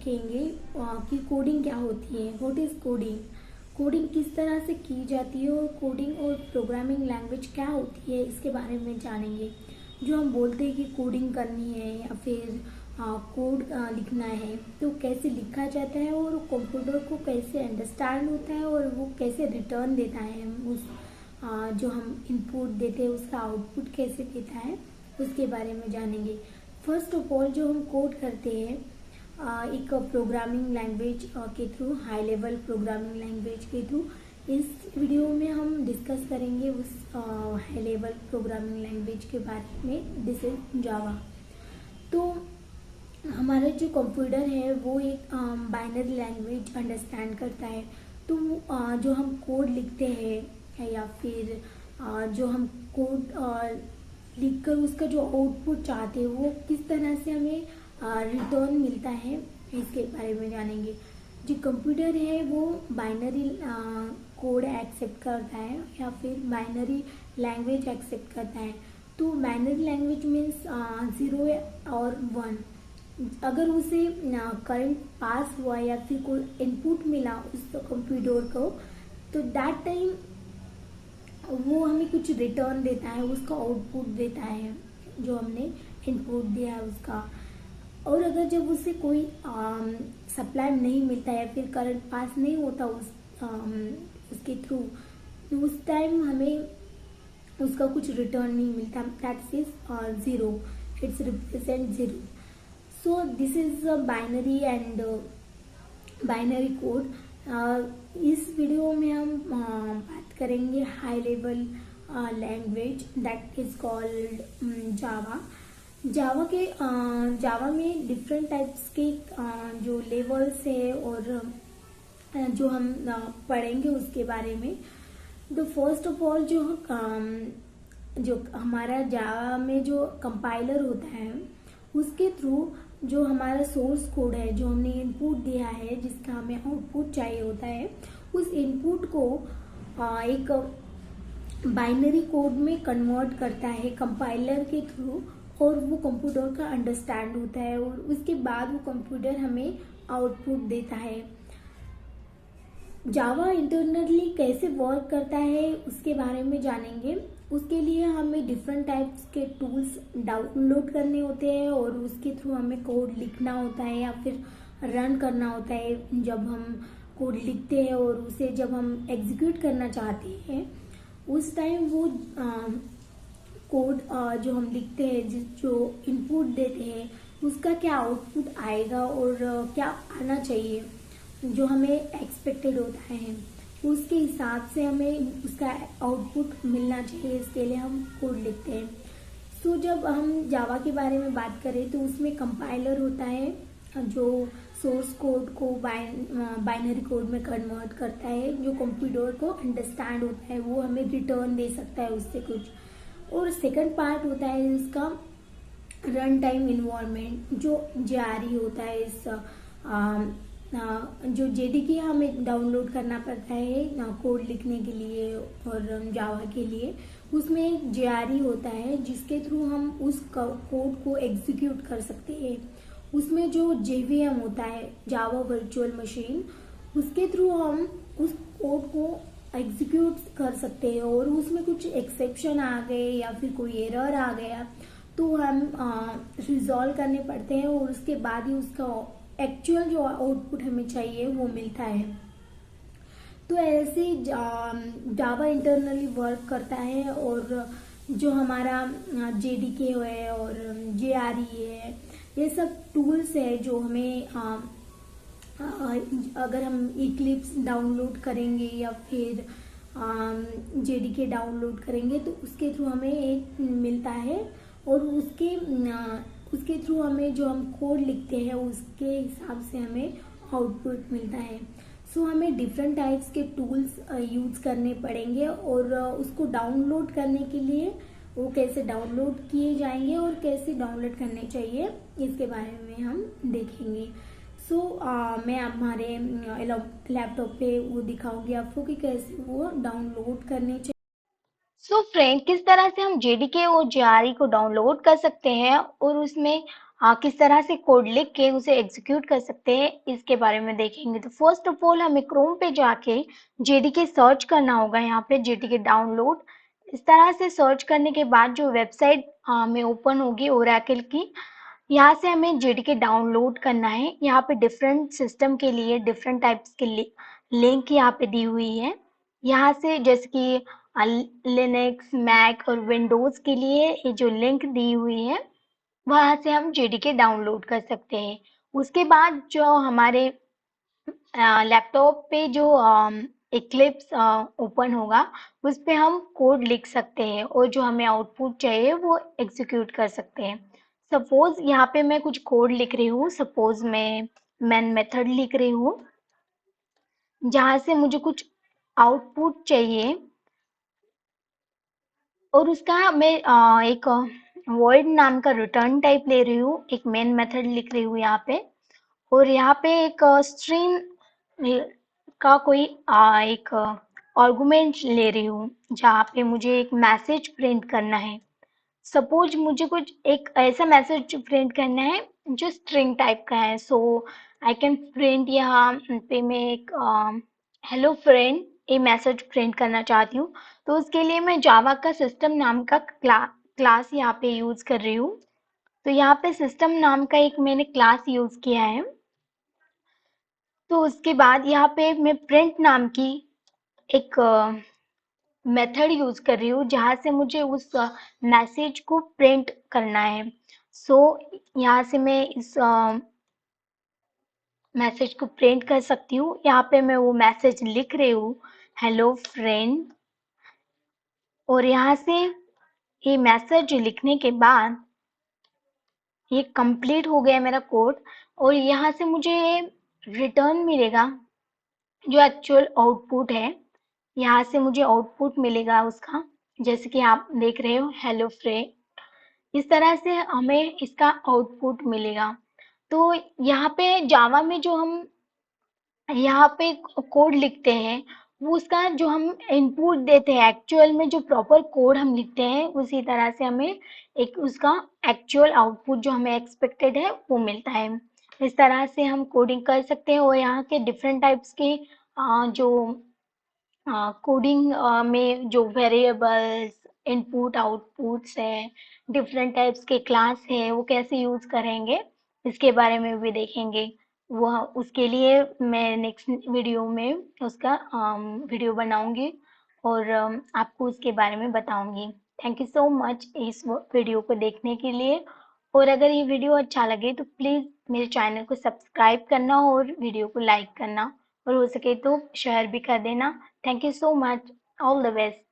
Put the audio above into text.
देखेंगे कि कोडिंग क्या होती है, व्हाट इज़ कोडिंग, कोडिंग किस तरह से की जाती है और कोडिंग और प्रोग्रामिंग लैंग्वेज क्या होती है इसके बारे में जानेंगे। जो हम बोलते हैं कि कोडिंग करनी है या फिर कोड लिखना है, तो कैसे लिखा जाता है और कंप्यूटर को कैसे अंडरस्टैंड होता है और वो कैसे रिटर्न देता है, उस जो हम इनपुट देते हैं उसका आउटपुट कैसे देता है, उसके बारे में जानेंगे। फर्स्ट ऑफ ऑल जो हम कोड करते हैं एक प्रोग्रामिंग लैंग्वेज के through, high level programming language के थ्रू, इस वीडियो में हम डिस्कस करेंगे उस हाई लेवल प्रोग्रामिंग लैंग्वेज के बारे में, दिस इज जावा। तो हमारा जो कंप्यूटर है वो एक बाइनरी लैंग्वेज अंडरस्टैंड करता है। तो जो हम कोड लिखते हैं या फिर जो हम कोड लिखकर उसका जो आउटपुट चाहते हैं वो किस तरह से हमें रिटर्न मिलता है, इसके बारे में जानेंगे। जो कंप्यूटर है वो बाइनरी कोड एक्सेप्ट करता है या फिर बाइनरी लैंग्वेज एक्सेप्ट करता है। तो बाइनरी लैंग्वेज मीन्स 0 और 1। अगर उसे करंट पास हुआ या फिर कोई इनपुट मिला उस कंप्यूटर को, तो दैट टाइम वो हमें कुछ रिटर्न देता है, उसका आउटपुट देता है जो हमने इनपुट दिया है उसका। और अगर जब उसे कोई सप्लाई नहीं मिलता है या फिर करंट पास नहीं होता उसके थ्रू, तो उस टाइम हमें उसका कुछ रिटर्न नहीं मिलता, that is 0, it's represent 0। So this is binary and binary code. इस वीडियो में हम बात करेंगे high level language that is called Java. Java में डिफरेंट टाइप्स के जो लेवल्स है और जो हम पढ़ेंगे उसके बारे में। तो फर्स्ट ऑफ ऑल जो हमारा जावा में जो कंपाइलर होता है उसके थ्रू जो हमारा सोर्स कोड है, जो हमने इनपुट दिया है जिसका हमें आउटपुट चाहिए होता है, उस इनपुट को एक बाइनरी कोड में कन्वर्ट करता है कंपाइलर के थ्रू, और वो कंप्यूटर का अंडरस्टैंड होता है और उसके बाद वो कंप्यूटर हमें आउटपुट देता है। जावा इंटरनली कैसे वर्क करता है उसके बारे में जानेंगे। उसके लिए हमें डिफरेंट टाइप्स के टूल्स डाउनलोड करने होते हैं और उसके थ्रू हमें कोड लिखना होता है या फिर रन करना होता है। जब हम कोड लिखते हैं और उसे जब हम एग्जीक्यूट करना चाहते हैं उस टाइम वो कोड जो हम लिखते हैं, जो इनपुट देते हैं, उसका क्या आउटपुट आएगा और क्या आना चाहिए जो हमें एक्सपेक्टेड होता है, उसके हिसाब से हमें उसका आउटपुट मिलना चाहिए, इसके लिए हम कोड लिखते हैं। सो जब हम जावा के बारे में बात करें तो उसमें कंपाइलर होता है जो सोर्स कोड को बाइनरी कोड में कन्वर्ट करता है, जो कंप्यूटर को अंडरस्टैंड होता है, वो हमें रिटर्न दे सकता है उससे कुछ। और सेकंड पार्ट होता है इसका रन टाइम इन्वायरमेंट, जो जेआरई होता है। इस जो जेडीके हमें डाउनलोड करना पड़ता है कोड लिखने के लिए और जावा के लिए, उसमें एक जेआरई होता है जिसके थ्रू हम उस कोड को एग्जीक्यूट कर सकते हैं। उसमें जो जेवीएम होता है, जावा वर्चुअल मशीन, उसके थ्रू हम उस कोड को एग्जीक्यूट कर सकते हैं और उसमें कुछ एक्सेप्शन आ गए या फिर कोई एरर आ गया तो हम रिजॉल्व करने पड़ते हैं और उसके बाद ही उसका एक्चुअल जो आउटपुट हमें चाहिए वो मिलता है। तो ऐसे जावा इंटरनली वर्क करता है और जो हमारा जेडीके है और जेआरई है, ये सब टूल्स है जो हमें अगर हम इक्लिप्स डाउनलोड करेंगे या फिर जेडीके डाउनलोड करेंगे तो उसके थ्रू हमें एक मिलता है और उसके थ्रू हमें जो हम कोड लिखते हैं उसके हिसाब से हमें आउटपुट मिलता है। सो हमें डिफरेंट टाइप्स के टूल्स यूज करने पड़ेंगे और उसको डाउनलोड करने के लिए वो कैसे डाउनलोड किए जाएंगे और कैसे डाउनलोड करने चाहिए इसके बारे में हम देखेंगे। सो मैं हमारे लैपटॉप पे वो दिखाऊंगी आपको कि कैसे वो डाउनलोड करने चाहिए। सो फ्रेंड, किस तरह से हम जेडीके और जेआरई को डाउनलोड कर सकते हैं और उसमें किस तरह से कोड लिख के उसे एग्जीक्यूट कर सकते हैं इसके बारे में देखेंगे। तो फर्स्ट ऑफ ऑल हमें क्रोम पे जाके जेडीके सर्च करना होगा। यहाँ पे जेडीके डाउनलोड, इस तरह से सर्च करने के बाद जो वेबसाइट हमें ओपन होगी ओरेकल की, यहाँ से हमें जेडीके डाउनलोड करना है। यहाँ पे डिफरेंट सिस्टम के लिए डिफरेंट टाइप्स के लिंक यहाँ पे दी हुई है। यहाँ से जैसे कि लिनक्स, मैक और विंडोज के लिए ये जो लिंक दी हुई है वहाँ से हम जेडीके डाउनलोड कर सकते हैं। उसके बाद जो हमारे लैपटॉप पे जो इक्लिप्स ओपन होगा उस पे हम कोड लिख सकते हैं और जो हमें आउटपुट चाहिए वो एग्जीक्यूट कर सकते हैं। सपोज यहाँ पे मैं कुछ कोड लिख रही हूँ, सपोज मैं मेन मेथड लिख रही हूँ जहाँ से मुझे कुछ आउटपुट चाहिए और उसका मैं एक void नाम का रिटर्न टाइप ले रही हूँ, एक मेन मेथड लिख रही हूँ यहाँ पे, और यहाँ पे एक स्ट्रिंग का कोई एक आर्गुमेंट ले रही हूँ जहाँ पे मुझे एक मैसेज प्रिंट करना है। सपोज मुझे कुछ एक ऐसा मैसेज प्रिंट करना है जो स्ट्रिंग टाइप का है, सो आई कैन प्रिंट यहाँ पे मैं एक हेलो फ्रेंड ये मैसेज प्रिंट करना चाहती हूँ। तो उसके लिए मैं जावा का सिस्टम नाम का क्लास यहाँ पे यूज कर रही हूँ। तो यहाँ पे सिस्टम नाम का एक मैंने क्लास यूज किया है। तो उसके बाद यहाँ पे मैं प्रिंट नाम की एक मेथड यूज कर रही हूँ जहाँ से मुझे उस मैसेज को प्रिंट करना है। सो यहाँ से मैं इस मैसेज को प्रिंट कर सकती हूँ। यहाँ पे मैं वो मैसेज लिख रही हूँ, हेलो फ्रेंड, और यहाँ से ये मैसेज लिखने के बाद ये कंप्लीट हो गया मेरा कोड और यहाँ से मुझे रिटर्न मिलेगा जो एक्चुअल आउटपुट है। यहाँ से मुझे आउटपुट मिलेगा उसका, जैसे कि आप देख रहे हो हेलो फ्रेंड, इस तरह से हमें इसका आउटपुट मिलेगा। तो यहाँ पे जावा में जो हम यहाँ पे कोड लिखते हैं वो उसका जो हम इनपुट देते हैं एक्चुअल में जो प्रॉपर कोड हम लिखते हैं उसी तरह से हमें एक उसका एक्चुअल आउटपुट जो हमें एक्सपेक्टेड है वो मिलता है। इस तरह से हम कोडिंग कर सकते हैं और यहाँ के डिफरेंट टाइप्स के जो कोडिंग में जो वेरिएबल्स, इनपुट आउटपुट्स है, डिफरेंट टाइप्स के क्लास है वो कैसे यूज करेंगे इसके बारे में भी देखेंगे। वह उसके लिए मैं नेक्स्ट वीडियो में उसका वीडियो बनाऊंगी और आपको उसके बारे में बताऊंगी। थैंक यू सो मच इस वीडियो को देखने के लिए, और अगर ये वीडियो अच्छा लगे तो प्लीज़ मेरे चैनल को सब्सक्राइब करना और वीडियो को लाइक करना और हो सके तो शेयर भी कर देना। Thank you so much, all the best.